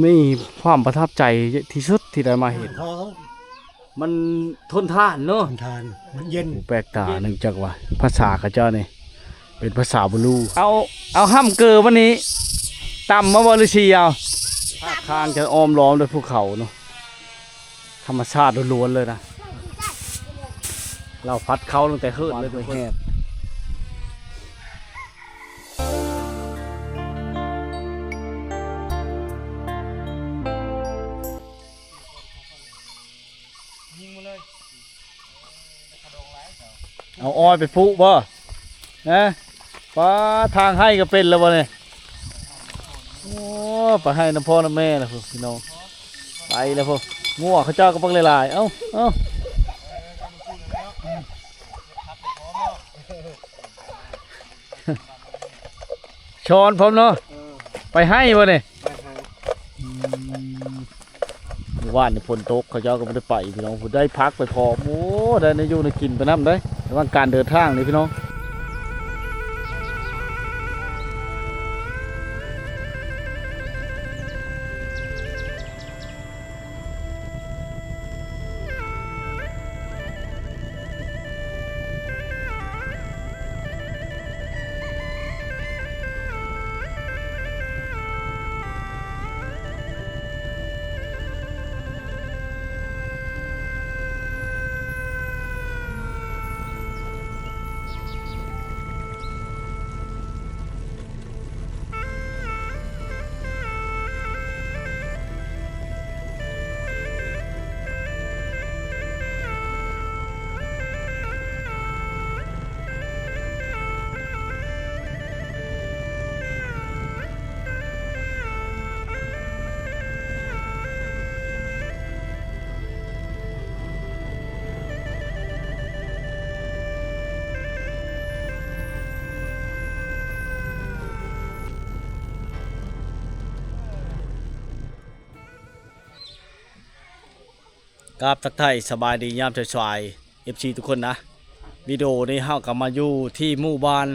มีความประทับใจที่สุดที่ได้มาเห็นพอเขามันทนทานเนาะทนทานมันเย็นแปลกตาเนื่องจากว่าภาษาเขาเจ้านี่เป็นภาษาบลูเอาห้ำเกอวันนี้ต่ำมาบริชีเอาภาคข้างจะอ้อมล้อมด้วยภูเขาเนาะธรรมชาติล้วนๆเลยนะเราพัดเขาตั้งแต่เฮิร์ดเลยตัวแหบเอาอ้อยไปฟุบ่นะป้าทางให้ก็เป็นแล้วบ่เนี่ยโอ้ไปให้น้ำพ่อน้ำแม่แล้วพี่น้องไปแล้วพ่องัวเขาเจ้าก็ปักหลายๆเอ้าช้อนพร้อมเนาะไปให้บ่เนี่ยว่านเนี่ยฝนตกเขาเจ้าก็ไม่ได้ไปพี่น้องผมได้พักไปพอโอ้ได้ในอยู่ในกินไปน้ำได้ระหว่างการเดินทางนี่พี่น้องกับทักทายสบายดียามเช้าๆ FC ทุกคนนะวิดีโอนี้เฮากับมาอยู่ที่หมู่บ้าน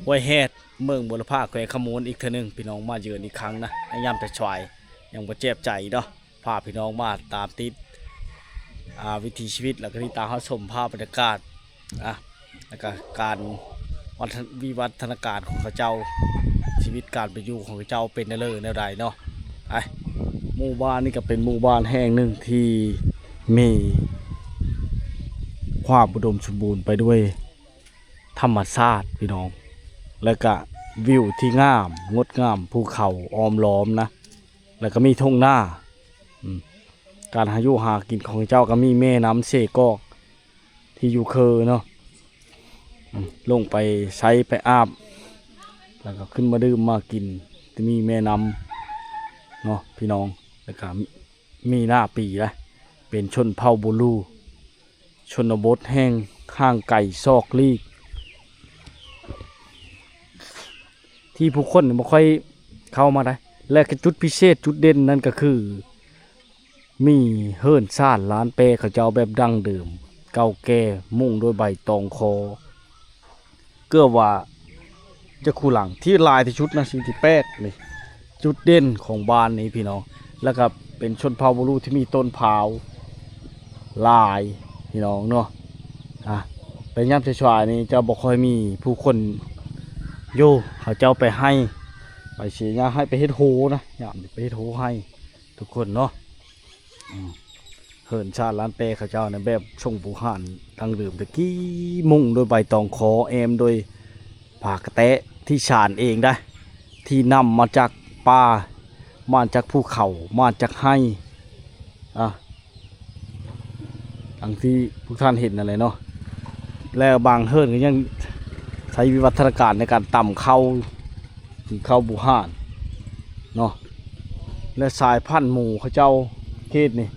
ห้วยแฮดเมืองบุรพาแขวงขมูลอีกเทื่อนึงพี่น้องมาเยือนอีกครั้งนะในยามเช้าๆยังบ่เจ็บใจเนาะพาพี่น้องมาตามติดวิถีชีวิตแล้วก็ที่ตามเฮาชมภาพบรรยากาศแล้วก็การวิวัฒนาการของเขาเจ้าชีวิตการไปอยู่ของเขาเจ้าเป็นแนวใดเนาะหมู่บ้านนี่ก็เป็นหมู่บ้านแห่งหนึ่งที่มีความอุดมสมบูรณ์ไปด้วยธรรมชาติพี่น้องแล้วก็วิวที่งามงดงามภูเขาอ้อมล้อมนะแล้วก็มีทุ่งนาการหาอยู่หากินของเจ้าก็มีแม่น้ำเสกอกที่อยู่เคอเนาะลงไปใช้ไปอาบแล้วก็ขึ้นมาดื่มมากินจะมีแม่น้ำเนาะพี่น้องแล้วก็มีหน้าปีนะเป็นชนเผ่าบูรูชนบทแห้งข้างไก่ซอกลีกที่ผู้คนไม่ค่อยเข้ามาได้และก็จุดพิเศษจุดเด่นนั่นก็คือมีเฮิรนซ่านร้านเปเขาเจ้าแบบดั้งเดิมเก่าแก่มุ่งด้วยใบตองคอเกือบว่าจะคู่หลังที่ลายที่ชุดนะสิ่งที่แปลกเลยจุดเด่นของบ้านนี้พี่น้องแล้วก็เป็นชนเผ่าบูรูที่มีต้นพาวลายพี่น้องเนาะเป็นย่ำเฉยๆนี่จะบอกค่อยมีผู้คนโย่เขาเจ้าไปให้ไปเสียให้ไปเฮ็ดโฮนะย่ำไปเฮ็ดโฮให้ทุกคนเนาะเหินชาติร้านเปเขาเจ้าในแบบชงผูหันทางดื่มตะกี้มุ่งโดยใบตองคอแอมโดยผ่ากระแตะที่ฉานเองได้ที่นำมาจากป่ามาจากภูเขามาจากให้ดังที่ทุกท่านเห็นอะไรเนาะแล้วบางเฮิร์นก็ยังใช้วิวัฒนาการในการต่ำเข้าถึงเข้าบูฮานเนาะและสายพันธุ์หมูเขาเจ้าเขตนี่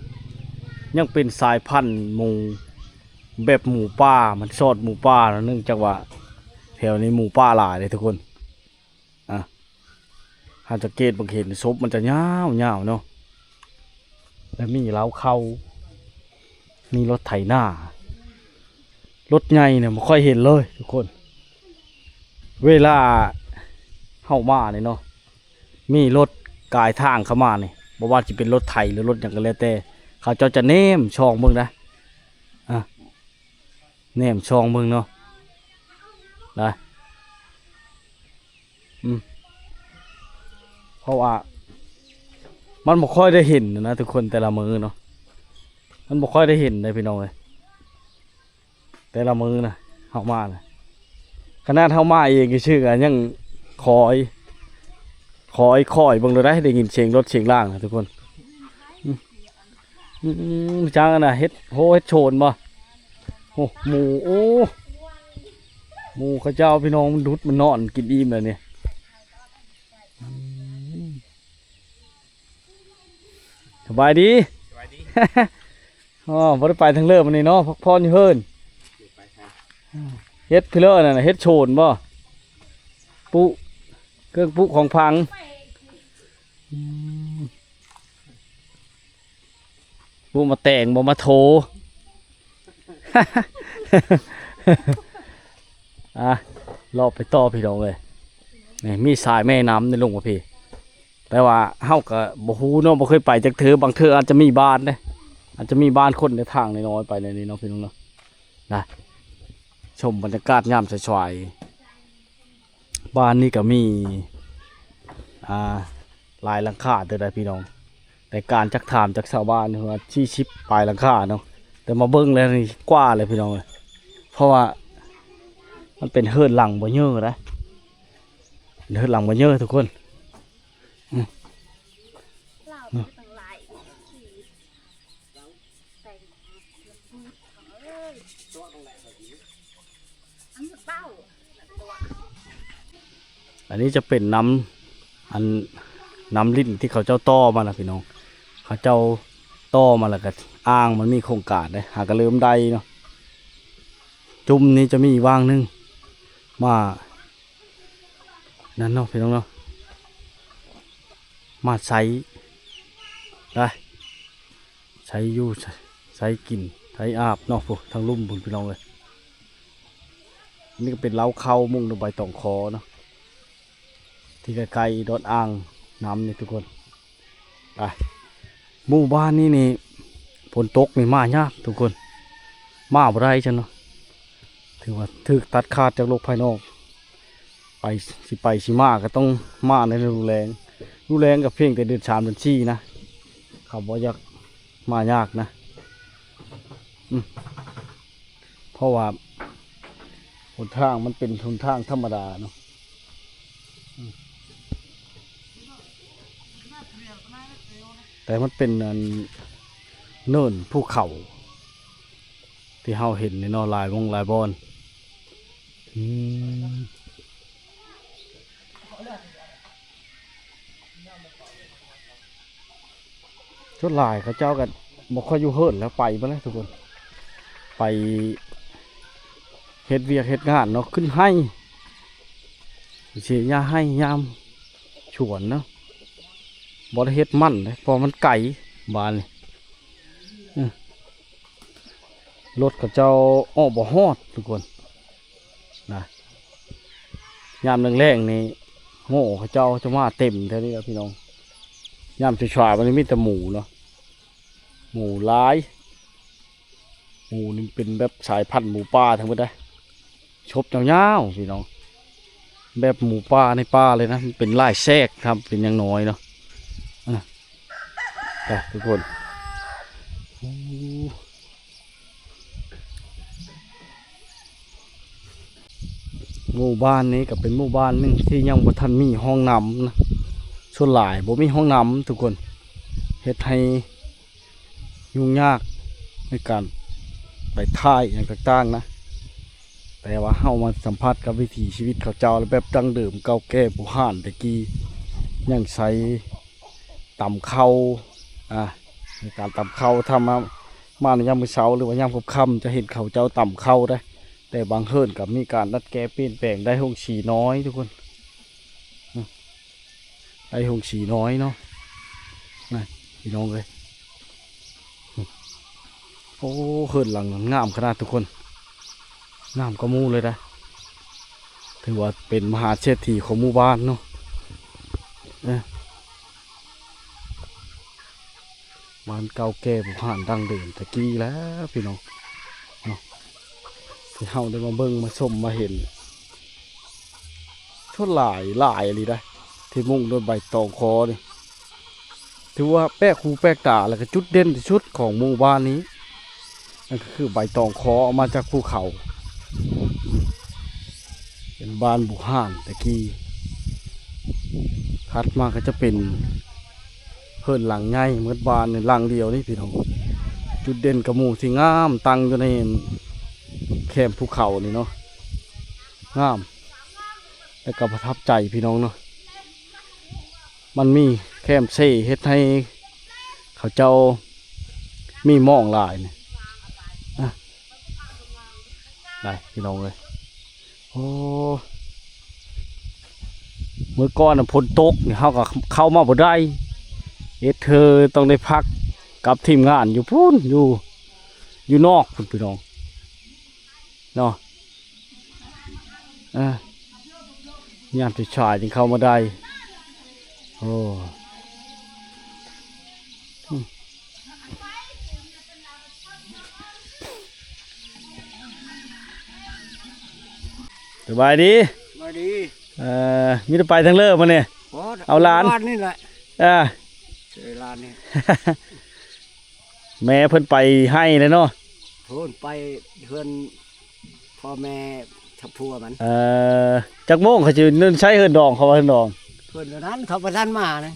ยังเป็นสายพันธุ์หมูแบบหมูป่ามันสอดหมูป่าเนื่องจากว่าแถวนี้หมูป่าหลายเลยทุกคนหากจะเกตบางเห็นซบมันจะยาวเนาะแล้วมีเล้าเข้ามีรถไถหน้ารถใหญ่เนี่ยไม่ค่อยเห็นเลยทุกคนเวลาเข้ามาเนี่ยเนาะมีรถกายทางเข้ามาเนี่ย บ่ว่าสิเป็นรถไถหรือรถหยังก็แล้วแต่เขาเจ้าจะแนมช่องเบิ่งนะแนมช่องเบิ่งเนาะได้เพราะว่ามันบ่ค่อยได้เห็นนะทุกคนแต่ละมื้อเนาะมันบ่ค่อยได้เห็นเลยพี่น้องเอ้ยแต่ละมื้อนะเฮามานะขนาดเฮามาเองก็ชื่อกันยังคอยเบิ่งได้ยินเสียงรถเสียงล่างนะทุกคนจังน่ะเฮ็ดโชนบ่โอ้หมูหมูเขาเจ้าพี่น้องมันดุดมันนอนกินอิ่มเลยเนี่ยสบายดีอ๋อบ่ได้ไปทางเลิศมันนี่เนาะพักผ่อนอยู่เฮิรนเฮ็ดพี่เลิศน่ะเฮ็ดโชนบ่ปุเครื่องปุของพังปุมาแต่งบ่มาโถรอบไปต่อพี่น้องเลยนี่มีสายแม่น้ำในลงกับพี่แต่ว่าเฮาก็บ่ฮู้เนาะบ่เคยไปจักเทื่อบางเทื่ออาจจะมีบ้านเด้อาจจะมีบ้านคนในทางน้อยๆไปในนี้เนาะพี่น้องเนาะนะชมบรรยากาศยามสวยๆบ้านนี้ก็มีหลายหลังคาเด้อพี่น้องแต่การจักถามจากชาวบ้านว่าชี้ชิปปลายหลังคาเนาะแต่มาเบิ่งแล้วนี่กว้าเลยพี่น้องเลยเพราะว่ามันเป็นเฮิร์นหลังบ่เยอะนะเฮิร์นหลังบ่เยอะทุกคนอันนี้จะเป็นน้ำลิ้นที่เขาเจ้าต้อมานะพี่น้องเขาเจ้าต้อมาแล้วก็อ้างมันมีโครงการเลยหากระเริ่มใดเนาะจุ่มนี้จะมีว่างนึงมานั่นเนาะพี่น้องเนาะมาใช้ได้ใช้อยู่ใช้กินใช้อาบเนาะพวกทางลุ่มบุญพี่น้องเลยนี่ก็เป็นเล้าเข้ามุ่งลงไปตองคอเนาะที่ไกลๆรถอ่างน้ำนี่ทุกคนไปหมู่บ้านนี่ฝนตกนี่มายากทุกคนมาบ่ได้จังเนาะถือว่าถูกตัดขาดจากโลกภายนอกไปสิมาก็ต้องมาในฤดูแล้งกับเพียงแต่เดือน3 เดือน 4นะเขาบอกอยากมายากนะเพราะว่าหนทางมันเป็นหนทางธรรมดาเนาะแต่มันเป็นเนินภูเขาที่เราเห็นในนอลายวงลายบอลชุดลายเขาเจ้ากันบอกเขาอยู่เฮิร์นแล้วไปมาแล้วทุกคนไปเฮ็ดเวียกเฮ็ดงานเนาะขึ้นให้เสียยาให้ยามฉวนเนาะบอดเฮ็ดมั่นเลยพอมันไก่บานเลยรถกับเจ้าอ้อบ่ฮอดทุกคนนะยามแรงๆนี่โง่เขาเจ้าจะมาเต็มเท่านี้ครับพี่น้องยามฉ่ๆมันมีแต่หมูเนาะหมูร้ายหมูนี่เป็นแบบสายพันธุ์หมูป่าทั้งหมดเลยชบยาวๆพี่น้องแบบหมูป่าในป่าเลยนะมันเป็นลายแทรกครับเป็นยังน้อยเนาะทุกคนหมู่บ้านนี้ก็เป็นหมู่บ้านนึงที่ยังบ่ทันมีห้องน้ำนะส่วนหลายบ่มีห้องน้ำทุกคนเฮ็ดให้ยุ่งยากในการไปท่ายอย่างต่างๆนะแต่ว่าเฮามาสัมผัสกับวิถีชีวิตเขาเจ้าแบบดั้งเดิมเก่าแก่โบราณตะกี้ยังใช้ตำข้าวในการตำข้าวทำมาในยามมื้อเช้าหรือว่ายามค่ำจะเห็นเขาเจ้าตำข้าวได้แต่บางเฮิร์นกับมีการดัดแก้เปลี่ยนแปลงได้หงสีน้อยทุกคนได้หงสีน้อยเนาะนี่พี่น้องเลยโอ้เฮิร์นหลังงามขนาดทุกคนงามกระมูเลยนะถือว่าเป็นมหาเศรษฐีของหมู่บ้านเนาะ บ้านเก่าแก่โบราณดั้งเดิมตะกี้แล้วพี่น้องเนาะที่เฮาได้มาเบิ่งมาชมมาเห็นชุดหลายอะไรได้ที่มุ่งด้วยใบตองคอนี่ถือว่าแปลกหูแปลกตาแล้วก็จุดเด่นที่สุดของหมู่บ้านนี้นั่นก็คือใบตองคอออกมาจากภูเขาเป็นบ้านโบราณตะกี้ถัดมาก็จะเป็นเฮิรนหลังใหญ่เหมือนบ้านในหลังเดียวนี่พี่น้องจุดเด่นกับหมู่ที่งามตั้งอยู่ในแคมป์ภูเขานี่เนาะงามและก็ประทับใจพี่น้องเนาะมันมีแคมป์เซ่เฮ็ดให้เขาเจ้ามีหม้องหลายเนี่ยได้พี่น้องเลยโอ้เมื่อก่อนฝนตกเนี่ยเขาก็เข้ามาบ่ได้เธอต้องได้พักกับทีมงานอยู่พูนอยู่นอกพุ่นพี่น้องเนาะยามที่ชายจึงเข้ามาได้โอ้สบายดีมีแต่ไปทางเลิกมาเนี่ยเอาหลานนี่แหละเจอลานนี่ แม่เพิ่นไปให้เลยเนาะเพิ่นไปเพิ่นพ่อแม่ทับพัวมันจักโมงเขาจะนึ่งใช้เฮินดองเขาว่าเฮินดองเพิ่นนั้นเขาประทันมานะ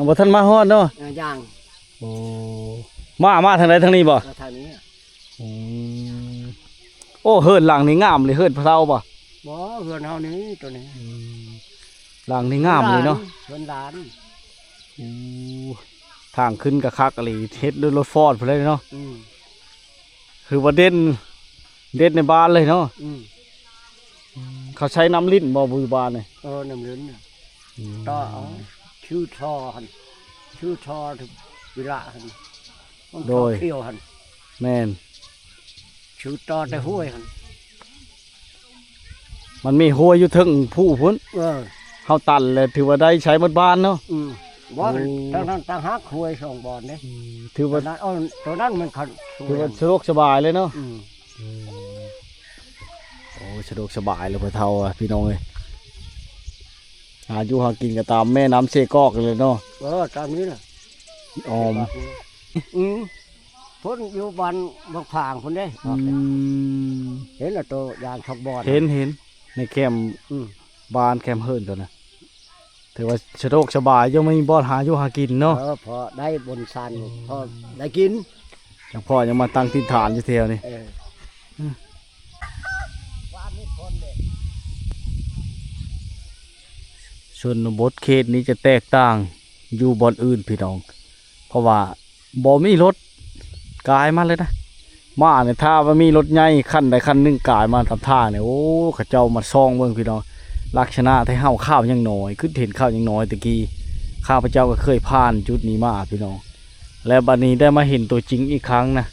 บ่ทันมาฮอดเนาะย่างโอ้มาทางไหนทางนี้บ่ทางนี้โอ้เฮินหลังนี่งามเลยเฮินพะเทาบ่บ่เฮือนเฮานี้ตัวนี้หลังนี่งามเลยเนาะเฮือนหลานทางขึ้นกับคักอะไรเฮ็ดด้วยรถฟอร์ดไปเลยเนาะคือว่าเด่นในบ้านเลยเนาะเขาใช้น้ำลิ้นบ่บุยบานเลยน้ำลิ้นต่อเอาชื่อทอหันชื่อทอถึงเวลาหันโดยเที่ยวหันแม่นชื่อต่อแต่ห้วยหันมันมีห้วยอยู่ถึงผู้พุ่นเขาตันเลยถือว่าได้ใช้หมดบ้านเนาะบ่ตั้งนั้นตั้งฮักห้วย2บ่อนเด้ถือว่าตัวนั้นมันคันถือว่าสะดวกสบายเลยเนาะโอ้สะดวกสบายเลยพะเทาพี่น้องเลยหาอยู่หากินก็ตามแม่น้ำเซกอกเลยเนาะตามนี้แหละออมพ้นอยู่บ้านบางผางพ้นได้เห็นแล้วตัวยางช็อกบอลเห็นในแคมป์บ้านแคมป์เฮิร์นตัวนะถือว่าสะดวกสบายยังไม่มีบ่อนหาอยู่หากินเนาะพอได้บนซันพอได้กินจังพ่อยังมาตั้งถิ่นฐานอยู่เทียวนี่ชนบทเขตนี้จะแตกต่างอยู่บ่อนอื่นพี่น้องเพราะว่าบ่มีรถกายมาเลยนะมาเนี่ยถ้าว่ามีรถใหญ่คันใดคันหนึ่งกายมาทำท่าเนี่ยโอ้ข้าเจ้ามาซ่องเมืองพี่น้องลักษณะที่ข้าวยังน้อยขึ้นเห็นข้าวยังน้อยตะกี้ข้าพเจ้าก็เคยผ่านจุดนี้มาพี่น้องแล้วบัดนี้ได้มาเห็นตัวจริงอีกครั้งนะ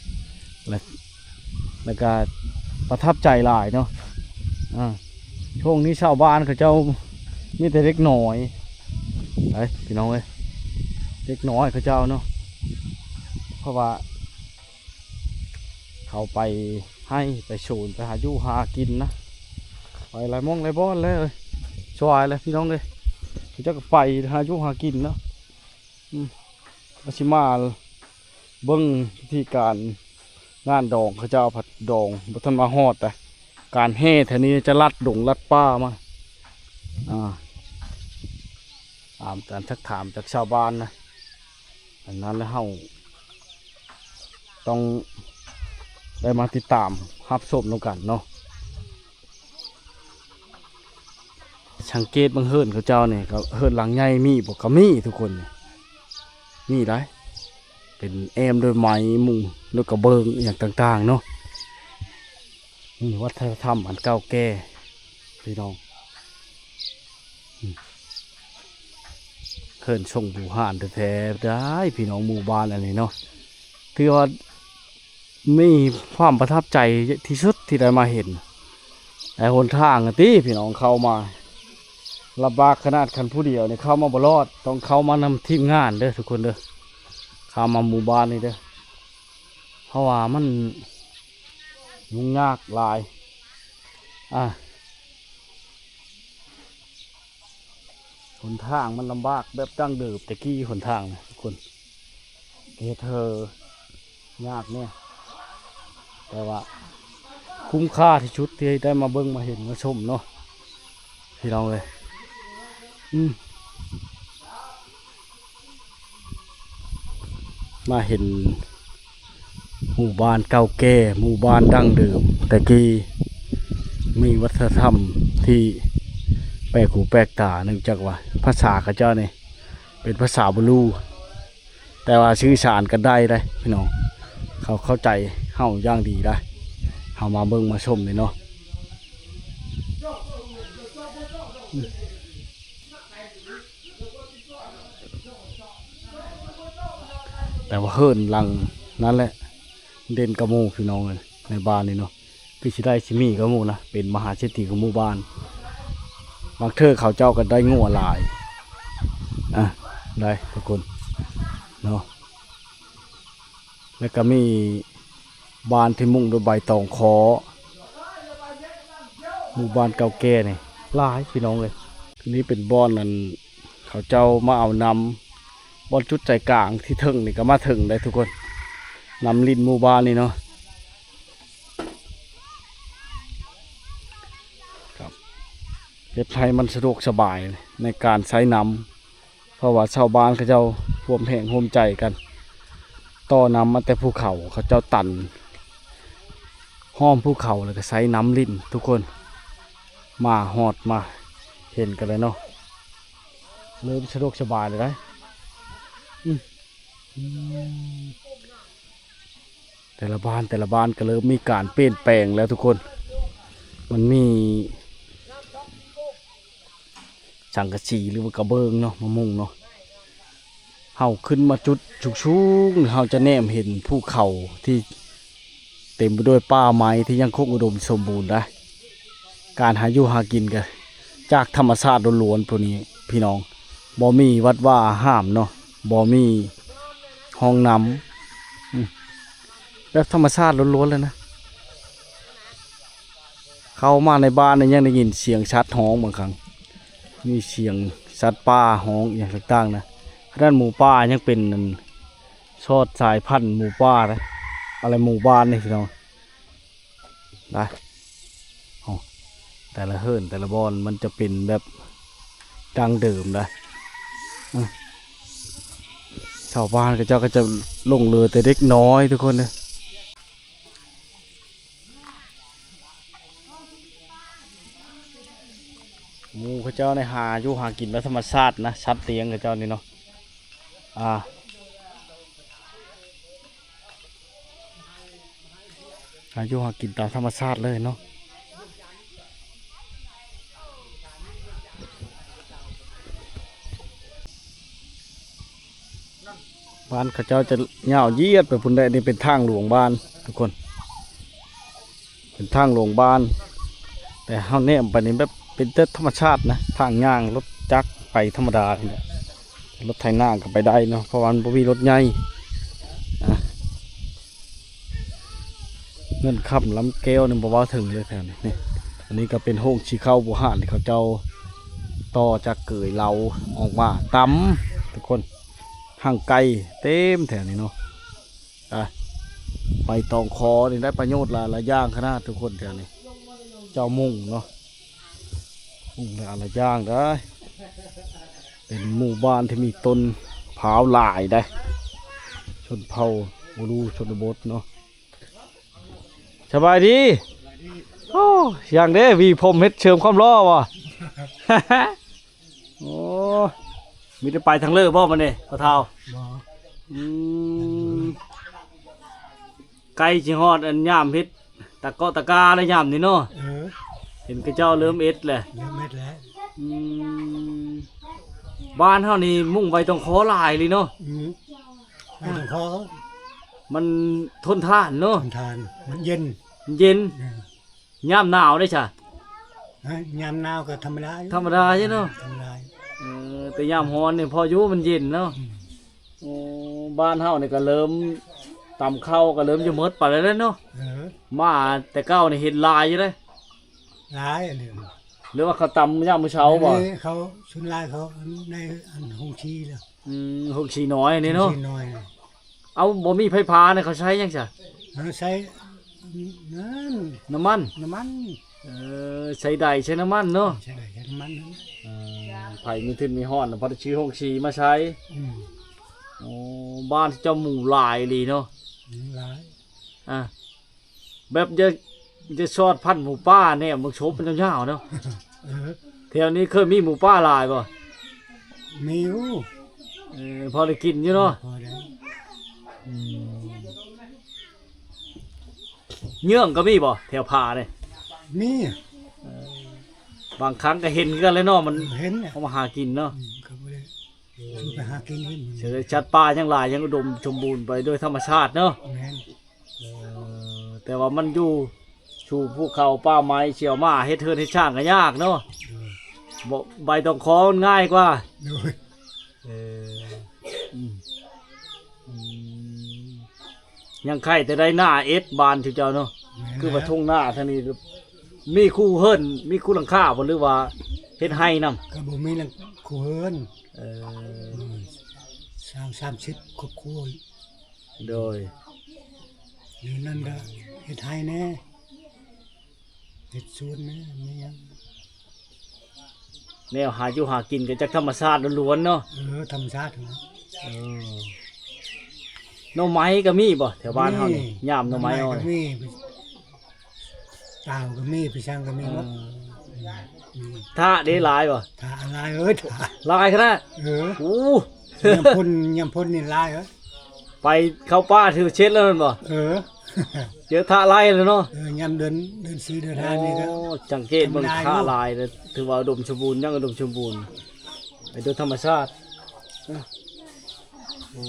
แล้วก็ประทับใจหลายเนาะช่วงนี้ชาวบ้านเขาเจ้ามีแต่เล็กน้อยไอ้พี่น้องเอ้ยเล็กน้อยเขาเจ้าเนาะเพราะว่าเขาไปให้ไปโฉนไปหาอยู่หากินนะไปไรมองไรบ้อนเลยชวายเลยพี่น้องเลยเขาจะไปหาอยู่หากินเนาะอาชิมาเบิ้งที่การงานดองเขาจะเอาผัดดองบุทันมาฮอดแต่การแห่แถวนี้จะลัดดงลัดป้ามาตามการทักถามจากชาวบ้านนะดังนั้นแล้วเฮาต้องได้มาติดตามรับชมนกันเนาะสังเกตบางเฮิรนเขาเจ้าเนี่ยก็เฮิรนหลังใหญ่มีบอกก็มีทุกคนมีได้เป็นแอมโดยไม้มุงแล้วก็เบิงอย่างต่างๆเนาะนี่วัฒนธรรมอันเก่าแก่พี่น้องเฮิรนชงบูหานแท้ๆได้พี่น้องหมู่บ้านอะไรเนาะถือว่ามีความประทับใจที่สุดที่ได้มาเห็นไอ้หนทางที่พี่น้องเข้ามาลำบากขนาดคันผู้เดียวเนี่ยเข้ามาบลอดต้องเข้ามานำทีมงานเด้อทุกคนเด้อ ข้ามมาหมู่บ้านนี่เด้อเพราะว่ามันยุ่งยากหลายหนทางมันลำบากแบบดั้งเดิมแต่กี้หนทางนะทุกคนเธอยากเนี่ยแต่ว่าคุ้มค่าที่ชุดที่ได้มาเบิ่งมาเห็นมาชมเนาะพี่น้องเลยมาเห็นหมู่บ้านเก่าแก่หมู่บ้านดั้งเดิมแต่กี้มีวัฒนธรรมที่แปลกหูแปลกตาเนื่องจากว่าภาษาเขาเจ้าเนี่ยเป็นภาษาบาลูแต่ว่าสื่อสารกันได้พี่น้องเขาเข้าใจเฮาอย่างดีได้เฮามาเบิ่งมาชมเลยเนาะแต่ว่าเฮิรนหลังนั่นแหละเด่นกระโมพี่น้องเลยในบ้านนี่เนาะคือสิได้ชิมีกระโมนะเป็นมหาเศรษฐีของหมู่บ้านบางเธอเขาเจ้าก็ได้งัวหลายได้ทุกคนเนาะแล้วก็มีบ้านที่มุงด้วยใบตองคอหมู่บ้านเก่าแก่นี่หลายพี่น้องเลยนี่เป็นบ้านนั้นเขาเจ้ามาเอานำบอลจุดใจกลางที่ถึงนี่ก็มาถึงได้ทุกคนนำลินหมู่บ้านนี่เนาะครับเฮ็ดให้มันสะดวกสบายในการใช้น้ำเพราะว่าชาวบ้านเขาเจ้าร่วมแห่งร่วมใจกันต่อน้ำมาแต่ภูเขาเขาเจ้าตันห้อมภูเขาแล้วก็ใช้น้ำลินทุกคนมาหอดมาเห็นกันเลยเนาะเริ่มสะดวกสบายเลยได้แต่ละบ้านก็เริ่มมีการเปลี่ยนแปลงแล้วทุกคนมันมีสังกะสีหรือว่ากระเบื้องเนาะมามุงเนาะเฮาขึ้นมาจุดชุกๆเฮาจะแนมเห็นภูเขาที่เต็มไปด้วยป่าไม้ที่ยังคงอุดมสมบูรณ์ได้การหาอยู่หากินกันจากธรรมชาติล้วนๆพวกนี้พี่น้องบ่มีวัดว่าห้ามเนาะบ่มีห้องน้ำแบบธรรมชาติล้วนๆเลยนะเข้ามาในบ้านเนี่ยยังได้ยินเสียงชัดฮ้องบางครั้งมีเสียงสัตว์ป่าฮ้องอย่างต่างๆนะด้านหมูป่ายังเป็นชอดสายพันธุ์หมูป่านะอะไรหมู่บ้านนี่พี่น้องได้แต่ละเฮิรนแต่ละบอนมันจะเป็นแบบดังเดิมนะชาวบ้านก็จะลงเรือแต่เด็กน้อยทุกคนเลยหมูเขาเจ้าในหาอยู่หากินแบบธรรมชาตินะชัดเตียงเขาเจ้านี่เนาะหาอยู่หากินตามธรรมชาติเลยเนาะบ้านเขาเจ้าจะเงาเยียดไปพุ่นได้นี่เป็นทางหลวงบ้านทุกคนเป็นทางหลวงบ้านแต่เฮาเนี่ยไปนี่แบบเป็นเต้นธรรมชาตินะทางย่างรถจักรไปธรรมดาเนี่ยรถไถนาก็ไปได้เนาะเพราะวันบ่มีรถใหญ่เงินขับลำแก้วนี่บ่ว่าถึงเลยแถวนี้นี่อันนี้ก็เป็นห้องชีเข้าบุหารที่เขาเจ้าต่อจากเกยเราออกมาตำทุกคนห่างไกลเต็มแถวนี้เนาะไปตองคอนี่ได้ประโยชน์หลายอย่างขนาดทุกคนแถวนี้เจ้ามุ่งเนาะมุ่งหลายอย่างได้เป็นหมู่บ้านที่มีต้นพร้าวหลายได้ชนเผ่าบูรูชนบทเนาะสบายดีโอ้อย่างเด้วีผมเฮ็ดเชิมความร้อวะ โอ้มีแต่ไปทางเลิกบ่มันนี่พะเฒ่าไก่สิฮอดอันย่ามเฮ็ดตะเกาะตะกาแล้วย่ามนี่เนาะเห็นกระเจ้าเริ่มเอ็ดแหละเริ่มเอ็ดแล้วบ้านเฮานี่มุ่งไว้ต้องขอหลายเลยเนาะไม่ต้องขอมันทนทานเนาะทนทานมันเย็นยามหนาวได้จ้ะยามหนาวก็ธรรมดาใช่เนาะธรรมดาแต่ยามร้อนเนี่ยพออยู่มันเย็นเนาะโอ้ บ้านเฮานี่ก็เริ่มตำข้าวก็เริ่มจะหมดไปแล้วเนาะมาแต่เก้านี่เห็นลายอยู่เด้ หลายอันนี้ หรือว่าเขาตำยามมื้อเช้าบ่ นี่เขาชุนลายเขาในอันหงชีแล้ว หกชีน้อยนี่เนาะ ชีน้อย เอาบ่มีไฟฟ้าเนี่ยเขาใช้ยังจ้ะ เขาใช้นั่น น้ำมัน น้ำมัน ใช้ใดใช้น้ำมันเนาะ ใช่ใช้น้ำมันนั่น ไผ่มีทึนมีห้อนพอได้ชื่อหกชีมาใช้ อืม โอ้บ้านเจ้าหมู่หลายลีเนาะ หลาย อ่ะแบบจะชอดพันธุ์หมูป่าเนี่ยมึงโชบเป็นยาวๆเนาะ เออ แถวนี้เคยมีหมูป่าหลายบ่ มีอยู่ พอได้กินอยู่เนาะ พอได้ เยื่องก็มีบ่แถวผาเนี่ย มี บางครั้งก็เห็นกันเลยเนาะมัน เห็นเนี่ย เอามาหากินเนาะ ก็บ่ได้ชูไปหากินเห็น เฉยชัดป่ายังหลายยังอุดมสมบูรณ์ไปด้วยธรรมชาติเนาะ แม่น แต่ว่ามันอยู่ชูภูเขาป่าไม้เชี่ยวมาเฮ็ดเทินเฮ็ดช่างก็ยากเนาะบ่ใบตองคอมันง่ายกว่า โดย ยังไข่แต่ได้หน้าเอสบานที่เจ้าเนาะ แม่น คือว่าทุ่งหน้าท่านี้มีคู่เฮิรนมีคู่หลังคาบ่หรือว่าเฮ็ดให้นำ ก็บ่มีหลังครัวเฮิรน เออ 30ครอบครัว โดย อยู่นั่นก็เฮ็ดให้แน่เฮ็ดสวนแน่มีหยัง แนวหาอยู่หากินก็จากธรรมชาติล้วนๆเนาะ ธรรมชาตินะ หน่อไม้ก็มีบ่แถวบ้านเฮานี่ยามหน่อไม้ ก็ อ้อย มีตาวก็มีพี่ช่างก็มีหมด ถ้าได้หลายบ่ ถ้าอะไรถ้า หลายขนาด โอ้ โอ้ ยำพ่นนี่ลายเหรอ ไปเข้าป่าถือเช็ดแล้วนั่นบ่ เออ เจอท่าไล่แล้วเนาะ ยำเดิน4เดือน5นี่ก็ โอ้จังเกตเบิ่งท่าลายเลยถือว่าอุดมสมบูรณ์ยังอุดมสมบูรณ์ไปโดยธรรมชาติโอ้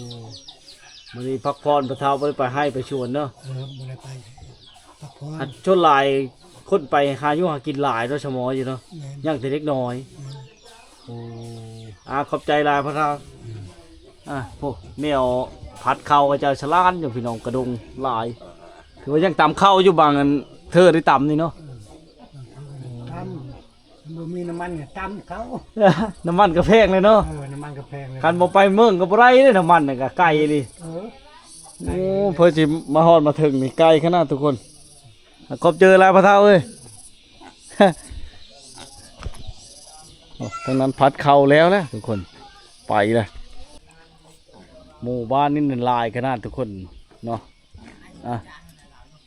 มื้อนี้พักผ่อนพระเท้าบ่ได้ไปให้ไปชวนเนาะ บ่ได้ไปพักผ่อ อั น ดชนหลายคนไปหาอยู่หากินหลายเนาะชะมออยู่เนาะ แม่น ยังแต่เล็กน้อยโอ้ขอบใจหลายพระเท้าพวกแนวผัดข้าวก็จะฉลาดอยู่พี่น้องกระดงหลายถือว่ายังตำข้าวอยู่บางอันเธอได้ตำนี่เนาะ ทำบ่มีน้ำมันเนี่ยตำเขา น้ำมันก็แพงเลยเนาะ น้ำมันก็แพงเลย คันบ่ไปเมืองก็บ่ได้เด้น้ำมันน่ะก็ไกลดิโอ้เพิ่นสิมาฮอดมาถึงนี่ไกลขนาดทุกคนขอบเจอแล้วพระเฒ่าเอ้ย โอ้ทางนั้นพัดเข้าแล้วนะทุกคนไปเลยหมู่บ้านนี่มันลายขนาดทุกคนเนาะ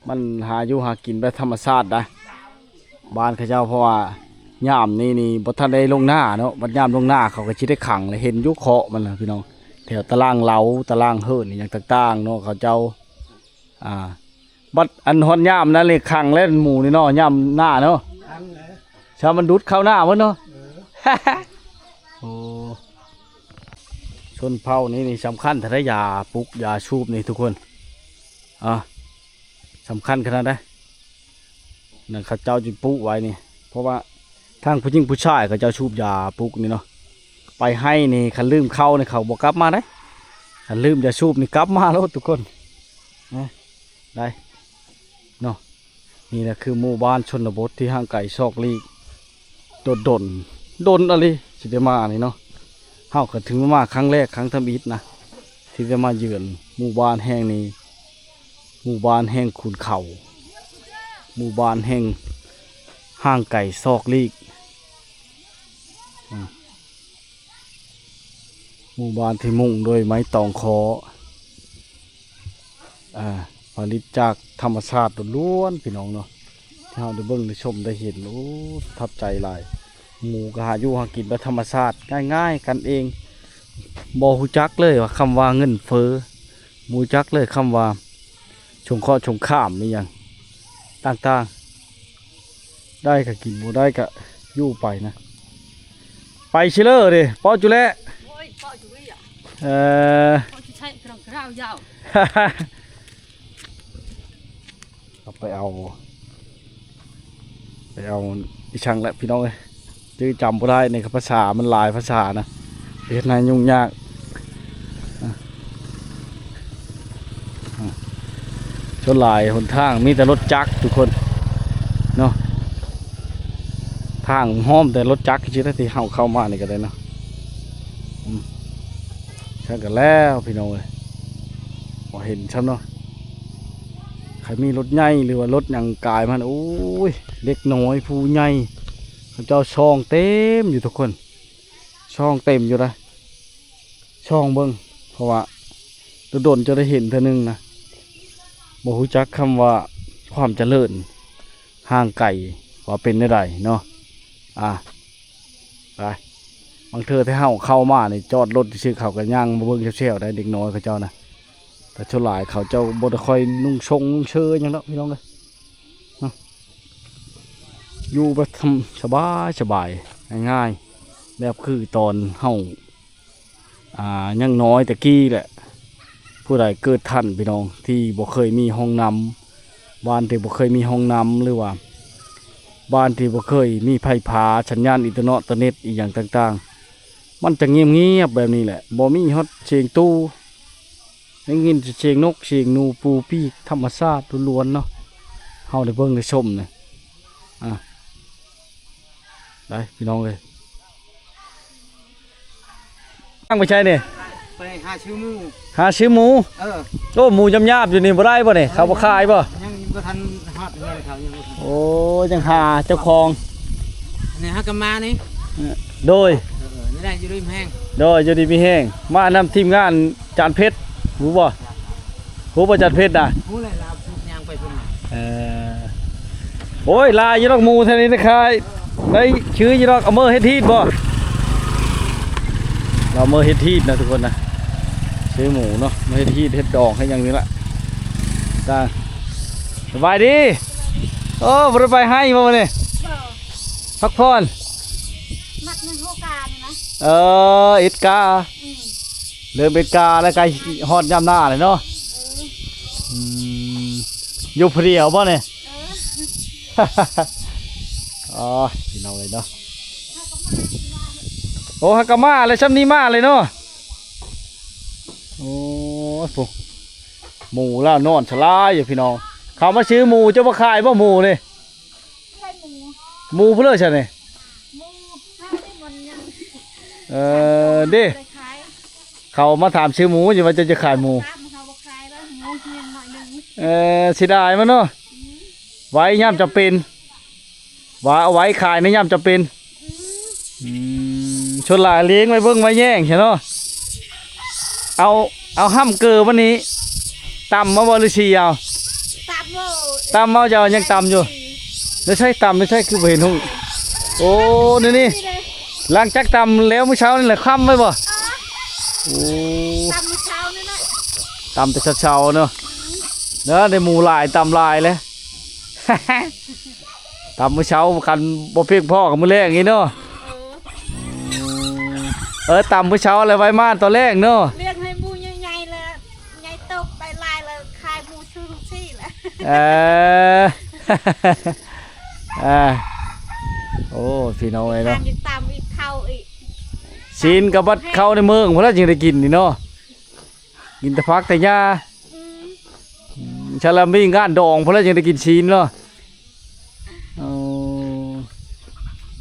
มันหาอยู่หากินแบบธรรมชาตินะบ้านเขาเจ้าเพราะว่ายามนี่บ่ทันได้ลงหน้าเนาะบัดยามลงหน้าเขาก็สิได้ขังเลยเห็นอยู่เคาะมันล่ะพี่น้องแถวตารางเหลาตารางเฮิรนอย่างต่างๆเนาะเขาเจ้าบัดอันฮอนยามนั่นเลยขังเล่นหมู่นี่เนาะยามหน้าเนาะ ทำเลย ชามันดุดเข้าหน้ามันเนาะ โอ้ชนเผ่านี่สำคัญถ้าได้ยาปลุกยาชูบนี่ทุกคนสำคัญขนาดไหนนั่นเขาเจ้าจะปลุกไว้นี่เพราะว่าทางผู้หญิงผู้ชายเขาเจ้าชูบยาปลุกนี่เนาะไปให้นี่คันลืมเข้าในเขาบอกกลับมาได้คันลืมยาชูบนี่กลับมาแล้วทุกคนได้เนาะนี่แหละคือหมู่บ้านชนบทที่ห่างไกลซอกลีกดนอะไรสิได้มานี่เนาะเฮาก็ถึงมาครั้งแรกครั้งทำอิฐนะที่ได้มาเยือนหมู่บ้านแห่งนี้หมู่บ้านแห่งขุนเขาหมู่บ้านแห่งห่างไกลซอกลีกหมู่บ้านที่มุ่งโดยไม้ตองคอผลิตจากธรรมชาติล้วนพี่น้องเนาะที่เราได้เบิ่งได้ชมได้เห็นโอ้ประทับใจหลายหมูก็หาอยู่หากินแบบธรรมชาติง่ายๆกันเองบ่ฮู้จักเลยว่าคำว่าเงินเฟ้อบ่ฮู้จักเลยคำว่าชงข้อชงข้ามมีหยังต่างๆได้ก็กินบ่ได้ก็อยู่ไปนะไปชิเลอร์ดิป้อจุแล Ôi, bỏ chú ý ạ. เอ่อ Bỏ chú chạy cái rào dạo. เอาไปเอาอีช่างแหละพี่น้องเอ้ยจื้อจำบ่ได้ในภาษามันหลายภาษานะเฮ็ดนายยุ่งยาก ชนหลายหนทางมีแต่รถจักรทุกคนเนาะทางห้อมแต่รถจักรที่ที่เข้ามานี่ก็ได้เนาะใช่กันแล้วพี่น้องเลยพอเห็นช้ำเนาะใครมีรถใหญ่หรือว่ารถอย่างกายมันโอ้ยเด็กน้อยผู้ใหญ่เขาเจ้าช่องเต็มอยู่ทุกคนช่องเต็มอยู่นะช่องเบิ้งเพราะว่าโดนจะได้เห็นเท่านึงนะบ่ฮู้จักคำว่าความเจริญห่างไกลว่าเป็นได้ไรเนาะไปบางเธอที่เฮาเข้ามานี่จอดรถชื่อเขากันย่างมาเบิ่งเชี่ยวๆได้เด็กน้อยเขาเจ้านะแต่ชนหลายเขาเจ้าบ่ได้ค่อยนุ่งชงนุ่งเชยหยังแล้วพี่น้องเลยเนาะอยู่แบบทำสบายง่ายๆแบบคือตอนเฮายังน้อยแต่กี้แหละผู้ใดเกิดทันพี่น้องที่บ่เคยมีห้องน้ำบ้านที่บ่เคยมีห้องน้ำหรือว่าบ้านที่บ่เคยมีไฟฟ้าสัญญาณอินเทอร์เน็ตอีกอย่างต่างๆมันจะเงียบแบบนี้แหละบ่มีฮอดเสียงตู้ได้ยินเสียงนกเสียงหนูปูปีกธรรมชาติล้วนๆเนาะเฮาได้เบิ่งได้ชมเนี่ยได้พี่น้องเลยตั้งไปใช่เนี่ย ไปหาชื่อหมู หาซื้อหมู โอ้หมูยำยาบอยู่นี่บ่ได้ป่ะเนี่ยเขาบ่ขายป่ะ ยังบ่ทันฮอดเงินเขายังบ่ทัน โอ้ยังหาเจ้าของ นี่ฮักกะมานี่ โดย นี่ได้อยู่ริมแห้ง อยู่ดีมีแห้งมานำทีมงานจานเพชรรู้บ่จานเพชรน่ะ ฮู้เลยลาวย่างไปพุ่นน่ะ โอ้ยลายยีดอกหมูเท่านี้นะครับได้ชื่อยีดอกเอาเมอร์เฮ็ดทีดบ่เราเมอร์เฮ็ดทีดนะทุกคนนะซื้อหมูเนาะมาเฮ็ดทีดเฮ็ดดอกให้อย่างนี้ละจ้าสบายดีโอ้บ่ได้ไปให้บ่มื้อนี้พักผ่อน มัดเงินโคการนะ อิดกาเริ่มเป็นกาแล้วไกลฮอดยามหน้าเลยเนาะอยู่เพลียวบ่เนี่ย อ๋อพี่น้องเลยเนาะโอ้ฮักกะมาเลยช้ำนี้มาเลยเนาะโอ้ปุ๊หมูแล้วนอนชลายอยู่พี่น้องเขามาซื้อหมูจะมาขายบ่หมูเลย ใช่หมู หมูเพื่อใช่ไหม หมูข้าวได้มันยัง ดิ ไปขาย เขามาถามซื้อหมูอยู่ว่าจะขายหมู ตามเขาบอกขายแล้วหมูเพียงหน่อยหนึง เสียดายมันเนาะไว้ย่ำจะเป็นว่าเอาไว้ขายในย่ำจะเป็นชนหลายเลี้ยงไว้เบิ้งไว้แย่งใช่เนาะเอาห้ำเกลือวันนี้ตำมาบริชีเอา ตามโล ตำมาจะเอายังตำอยู่ไม่ใช่ตำไม่ใช่คือเห็นหุ่งโอ้นี่หลังจากตำแล้วเมื่อเช้านี่แหละค่ำไว้บ่โอ้ ตามเช้านี่นะ ตำแต่เช้าๆเนาะเนาะในหมูลายตำลายเลย ตำเมื่อเช้ากันบ่เพียงพ่อกับมื้อแรกอย่างนี้เนาะตำเมื่อเช้าอะไรไว้มาตอนแรกเนาะ เรียกให้หมูใหญ่ๆเลยใหญ่ตกไปลายเลยขายหมูชื่อทุกที่แหละ โอ้พี่น้องไอ้เนาะ ทานอีกตามอีกเข้าอีก ชีนกับบัดเข้าในเมืองเพราะเราจึงได้กินนี่เนาะกินแต่พักแต่หญ้าชาลามีงานดองเพราะเราจึงได้กินชีนเนาะ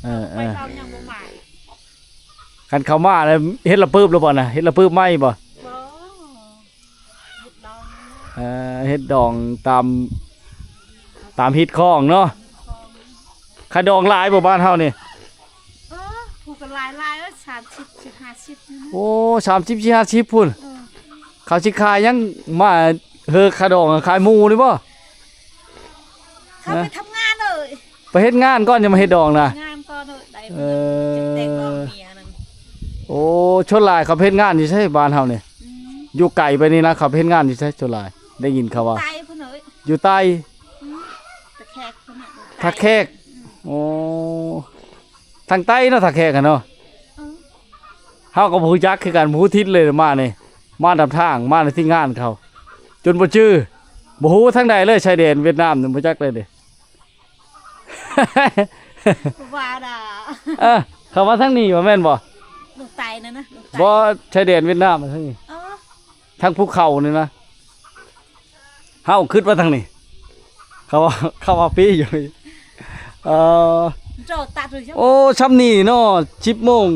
ไปเอาอย่างบ่หมาย คันเข้ามาเลยเฮ็ดละปื้บหรือเปล่านะเฮ็ดละปื้บไหมบ่ บ่หยุดดอง เฮ็ดดองตามฮิตคองเนาะขายดองหลายบ่บ้านเฮานี่ ผูกกันลายแล้ว30-50นี่นะ โอ้30-50พุ่นเขาสิขายยังมาขายดองขายหมูนี่บ่ เขาไปทำงานเลย ไปเฮ็ดงานก่อนจะมาเฮ็ดดองนะ งานก็ได้เด็กก็เมียนึง โอ้ชนหลายเขาเฮ็ดงานอยู่ใช่บ้านเฮานี่อยู่ไกลไปนี่นะเขาเฮ็ดงานอยู่ใช่ชนหลายได้ยินเขาว่า ตายพุ่นเอ้ย อยู่ใต้ ตะแคกพุ่นน่ะ ทักแขกโอ้ทางใต้เนาะทักแขกกันเนาะเฮาก็บ่รู้จักคือกันบ่รู้ทิศเลยมานี่มาตามทางมาในที่งานเขา จนบ่ชื่อบ่ฮู้ทางใดเลยชายแดนเวียดนามนี่บ่จักเลยเด้ ว่าด่า เขามาทางนี้บ่แม่นบ่ ลูกไตนั่นนะลูกไต บ่ชายแดนเวียดนามทางนี้ทางภูเขานี่นะ เฮาขึ้นมาทางนี้เขาว่าปีอยู่เอ่อ โจตัดหรือจ้ะ โอ้ช่ำนี่เนาะ10 โมง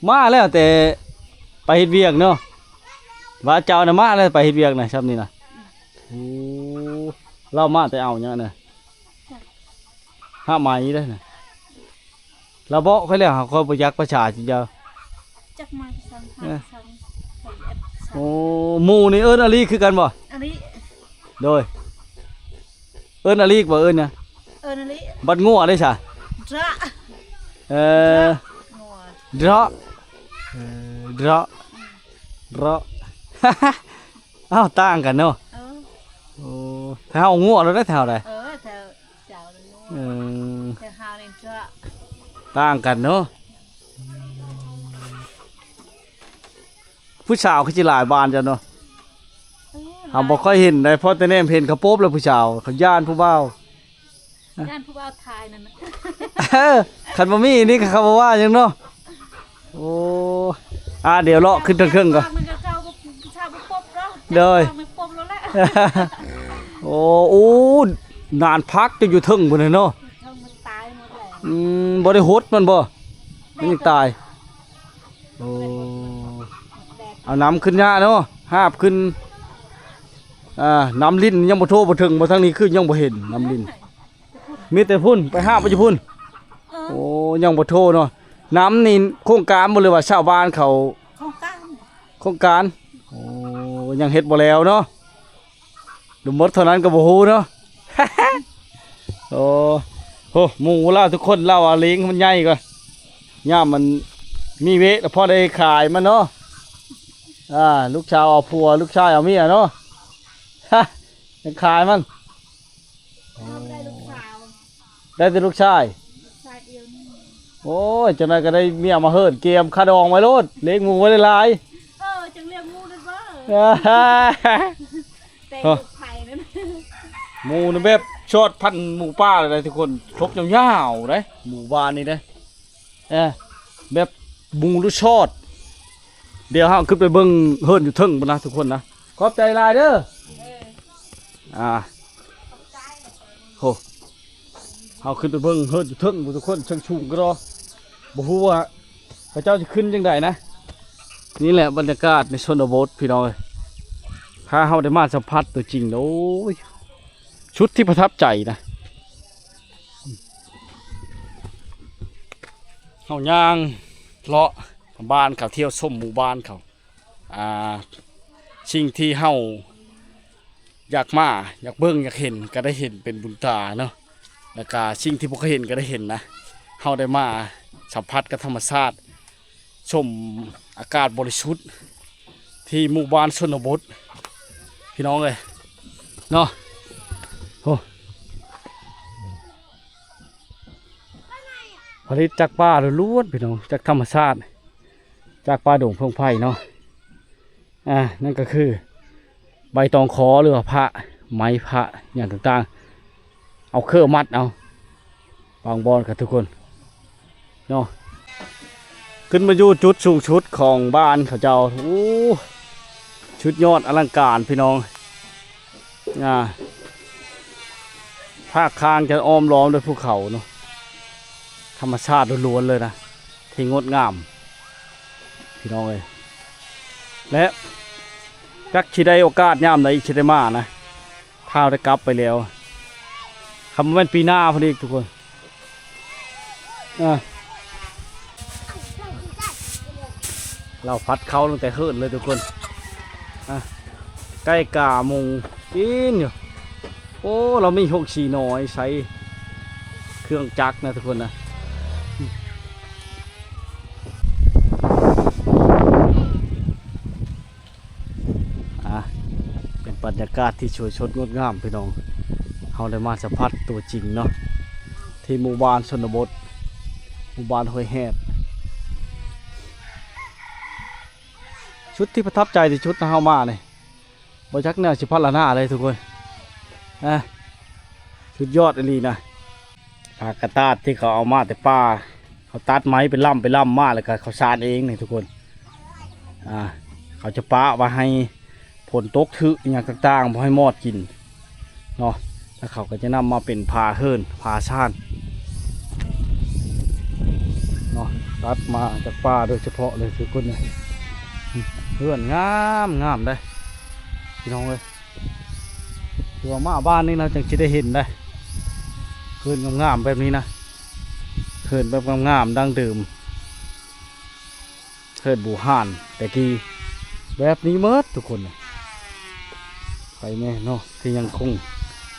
มาแล้วแต่ไปเฮ็ดเวียกเนาะว่าเจ้าน่ะมาแล้วไปเฮ็ดเวียกน่ะช่ำนี่น่ะโอ้เรามาแต่เอาหยังน่ะห้าไหมเด้อน่ะเราบอกเขาแล้วเขาบ่อยากประชาจิเจ้า จักมาสังหาสังใส่เอ็ดสัง โอ้หมู่นี่เอิ้นอาลีคือกันบ่ อันนี้ โดยเอิ้นอาลีบ่เอิ้นน่ะ อันนี้ บัดงัวได้ซะ ระ เอ่อ งัว ดราะดราะดราะ อ้าวต่างกันเนาะ โอ้แถวงัวเราได้แถวใด แถวเจ้าเลยงัว เออ แถวหานี่ระ ต่างกันเนาะผู้สาวเขาสิหลายบานจ้ะเนาะเฮาบ่ค่อยเห็นได้เพราะแต่แนมเห็นเขาโป๊บแล้วผู้สาวเขาย่านผู้บ่าว ด้านผู้บ่าวไทยนั่นนะ คันบ่มีนี่ก็เขาบ่ว่าหยังเนาะโอ้เดี๋ยวเลาะขึ้นทางเครื่องก่อน มันก็เจ้าก็ชาวบ่ปบแล้ว เด้ย ไม่ปบแล้วแหละ โอ้นานพักจะอยู่เทึงพุ่นน่ะเนาะ เท่ามันตายหมดแล้ว บ่ได้หดมันบ่มันยังตายโอ้ แดด เอาน้ำขึ้นยะเนาะหาบขึ้นน้ำลิ้นยังบ่โทบ่ถึงบ่ทางนี้คือยังบ่เห็นน้ำลิ้นมีแต่พุ่นไปหาบไปอยู่พุ่น เออ โอ้ยังบ่โทเนาะน้ำนี่โครงการบ่เลยว่าชาวบ้านเขา ของกลาง โครงการโอ้ยังเฮ็ดบ่แล้วเนาะดูหมดเท่านั้นก็บ่ฮู้เนาะ โอ้โหหมู่เล่าทุกคนเล่าว่าเลี้ยงมันใหญ่ก่อนย่ามมันมีเวะแล้วพอได้ขายมันเนาะลูกชาวเอาผัวลูกชายเอาเมียเนาะ ยังขายมัน เราได้ลูกสาว ได้แต่ลูกชาย ชายเดียวนี่ โอ้ยจังไดก็ได้เมียมาเฮิดเกมคาดองไว้โลดเลี้ยงหมูไว้หลาย จังเรียกงูนั่นว่า ๆ แต่ลูกไผ่นั่น หมูนี่แบบชอดพันธุ์หมูป่าเลยทุกคนทบยาวๆเลยหมู่บ้านนี่เด้แบบหมูหรือชอด เดี๋ยวเฮาขึ้นไปเบิ่งเฮิรนอยู่เทึงบ่นะทุกคนนะขอบใจหลายเด้อโหเฮาขึ้นไปเบิ่งเฮิรนอยู่เทึงบ่ทุกคนช่างชุงก็รอบ่ฮู้ว่าพระเจ้าจะขึ้นจังไดนะนี่แหละบรรยากาศในชนบทพี่น้องเอ้ยพาเฮาได้มาสัมผัสตัวจริงโอ้ยชุดที่ประทับใจนะเฮาย่างเลาะบ้านเขาเที่ยวชมหมู่บ้านเขาสิ่งที่เฮาอยากมาอยากเบิ่งอยากเห็นก็ได้เห็นเป็นบุญตาเนาะแล้วก็สิ่งที่บ่เคยเห็นก็ได้เห็นนะเฮาได้มาสัมผัสกับธรรมชาติชมอากาศบริสุทธิ์ที่หมู่บ้านชนบทพี่น้องเอ้ยเนาะโอ้ผลิตจากป่าล้วนๆพี่น้องจากธรรมชาติจากป่าดงพงไผ่เนาะนั่นก็คือใบตองขอหรือว่าพระไม้พระอย่างต่างๆเอาเครื่องมัดเอาบางบอนกับทุกคนเนาะขึ้นมาอยู่จุดสูงชุดของบ้านเขาเจ้าโอ้ชุดยอดอลังการพี่น้องภาคคางจะอ้อมล้อมด้วยภูเขาเนาะธรรมชาติล้วนๆเลยนะที่งดงามพี่น้องเลยและจักชิได้โอกาสย่ามไหนชิได้มานะข้าวได้กลับไปแล้วคำว่าเป็นปีหน้าพอดีทุกคนเราพัดเข้าตั้งแต่เฮิร์นเลยทุกคนใกล้กามุงกินอยู่โอ้เรามีหกชีน้อยใช้เครื่องจักรนะทุกคนนะเป็นบรรยากาศที่สวยชดงดงามพี่น้องเราได้มาสัมผัสตัวจริงเนาะที่หมู่บ้านชนบทหมู่บ้านห้วยแฮดชุดที่ประทับใจที่ชุดเฮามาเนี่ยบจักเนี่ยสิพัดละหน้าเลยทุกคนชุดยอดอลีนะปากกระตาดที่เขาเอามาแต่ป่าเขาตัดไม้เป็นล่ำมาแล้วก็เขาสานเองนี่ทุกคนเขาจะปะมาให้ผลตกทึอย่างต่างๆพอให้มอดกิน เนาะแล้วเขาก็จะนำมาเป็นพาเฮิรนพาซ่านเนาะตัดมาจากป่าโดยเฉพาะเลยทุกคนเลยเฮือนงามได้พี่น้องเลยตัวมาบ้านนี้เราจังจะได้เห็นได้เฮือนงามๆแบบนี้นะเฮือนแบบงามๆดั้งเดิมเฮือนบูห่านแต่กี้แบบนี้เมิดทุกคนเลยไปแม่เนาะที่ยังคง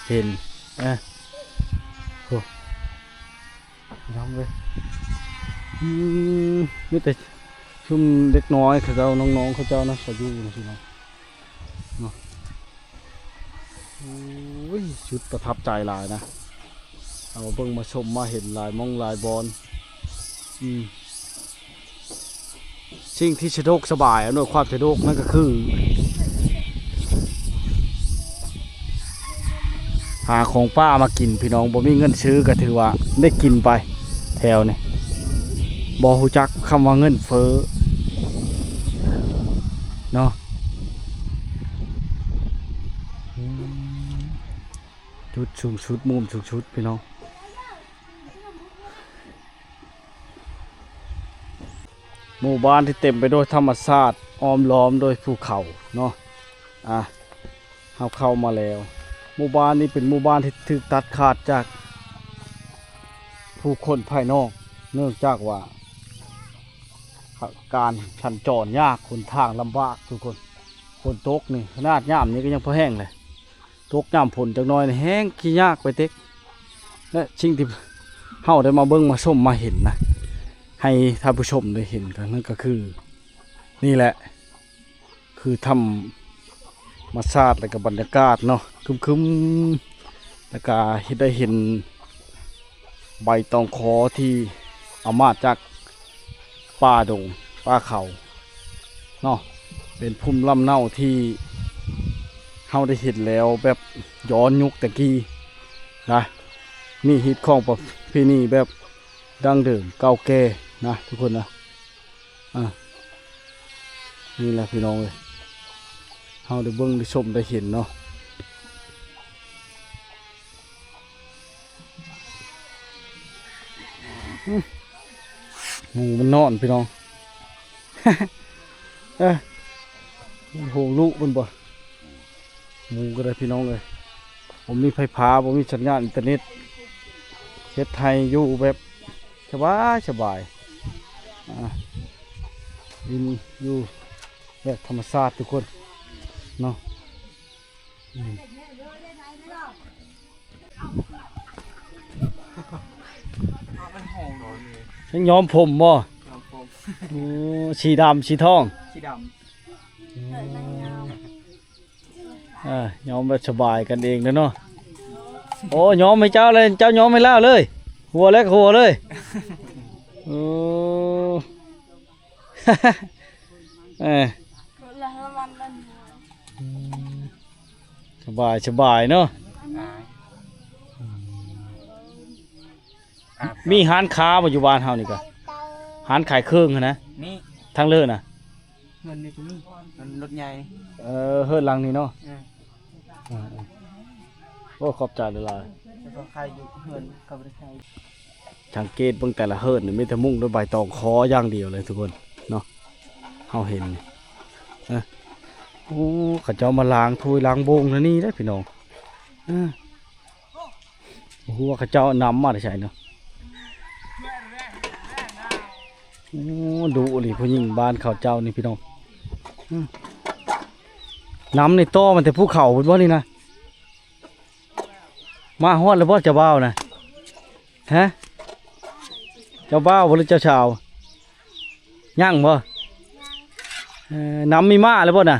เห็นโอ้พี่น้องเลยนี่แต่ชุ่มเล็กน้อยเขาเจ้าน้องๆเขาเจ้านะเขาอยู่นะพี่น้องเนาะโอ้ยชุดประทับใจหลายนะเอามาเบิ่งมาชมมาเห็นลายมองลายบอลสิ่งที่สะดวกสบายอำนวยความสะดวกนั่นก็คือหาของป้ามากินพี่น้องบ่มีเงินซื้อก็ถือว่าได้กินไปแถวนี่บ่ฮู้จักคำว่าเงินเฟ้อเนาะจุดสูงชุดมุมสูงชุดพี่น้องหมู่บ้านที่เต็มไปด้วยธรรมชาติอ้อมล้อมโดยภูเขาเนาะเราเข้ามาแล้วหมู่บ้านนี้เป็นหมู่บ้านที่ถูกตัดขาดจากผู้คนภายนอกเนื่องจากว่าการสัญจรยากคนทางลำบากทุกคนฝนตกนี่ขนาดย่ำนี่ก็ยังพอแห้งเลยตกย่ำฝนจักหน่อยแห้งขี้ยากไปเต็กและสิ่งที่เฮาได้มาเบิ่งมาชมมาเห็นนะให้ท่านผู้ชมได้เห็นกันนั่นก็คือนี่แหละคือธรรมชาติและกับบรรยากาศเนาะคึมๆแล้วก็ได้เห็นใบตองคอที่เอามาจากป่าดงป่าเขาเนาะเป็นภูมิลำเนาที่เฮาได้เห็นแล้วแบบย้อนยุคตะกี้นะนี่ฮิตของประเพณีแบบดั้งเดิมเก่าแก่นะทุกคนนะนี่แหละพี่น้องเลยเฮาได้เบิ่งได้ชมได้เห็นเนาะหมูมันนอนพี่น้อง โหลูกมันบ่หมูก็ได้พี่น้องเลยผมมีไฟฟ้าผมมีสัญญาณอินเทอร์เน็ตเฮ็ดไทยอยู่แบบสบายดินอยู่แบบธรรมชาติทุกคนเนาะยังย้อมผมบ่สีดำสีทองสีดำย้อมแบบสบายกันเองนะเนาะโอ้ย้อมให้เจ้าเลยเจ้าย้อมให้แล้วเลยหัวเล็กหัวเลยโอ้สบายเนาะมีร้านค้าปัจจุบันเฮานี่ก็ร้านขายเครื่องนะนี่ทางเลิศนะเงินนี่ตรงนี้มันรถใหญ่เฮิรนหลังนี่เนาะโอ้ขอบใจหลายแล้วก็ใครอยู่เงินก็ไม่ได้ใครสังเกตเบิ่งแต่ละเฮิรนนี่มีแต่มุ่งด้วยใบตองคออย่างเดียวเลยทุกคนเนาะเฮาเห็นโอ้เขาเจ้ามาล้างถ้วยล้างโบงนะนี่ได้พี่น้องโอ้โหเขาเจ้านำมาได้ใช่เนาะโอ้ดูหรือผู้หญิงบ้านเขาเจ้านี่พี่น้องน้ำในต้อมันแต่ภูเขาเป็นว่านี่นะมาฮอดแล้วบ่เจ้าบ่าวนะฮะเจ้าบ่าวหรือเจ้าชาวย่างบ่น้ำมีมาแล้วบ่น่ะ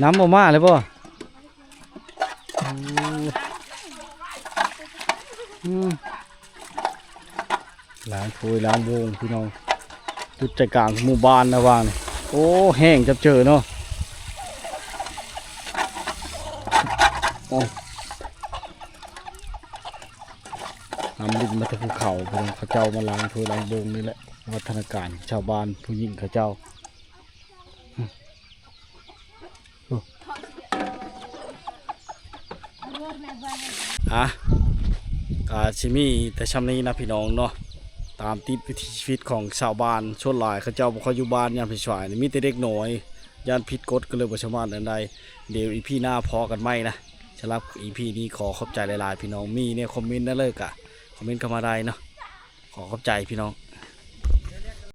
น้ำบ่มาแล้วบ่ล้างถ้วยล้างวงพี่น้องจุดใจกลางหมู่บ้านนะว่างนี่โอ้แห้งจับเจอเนาะน้ำดินมาจากภูเขาพี่น้องเขาเจ้ามาล้างถ้วยล้างวงนี่แหละวัฒนการชาวบ้านผู้หญิงเขาเจ้า อ่ะก็สิมีแต่ชำนี้นะพี่น้องเนาะตามติดวิถีชีวิตของชาวบ้านชนหลายเขาเจ้าบ่ค่อยอยู่บ้านยามพี่ชายนี่มีแต่เด็กน้อยย่านผิดกฎก็เลยบ่สามารถอันใดเดี๋ยวอีพีหน้าพอกันไหมนะสำหรับอีพีนี้ขอขอบใจหลายๆพี่น้องมีเนี่ยคอมเมนต์ได้เลยกะคอมเมนต์เข้ามาได้เนาะขอขอบใจพี่น้อง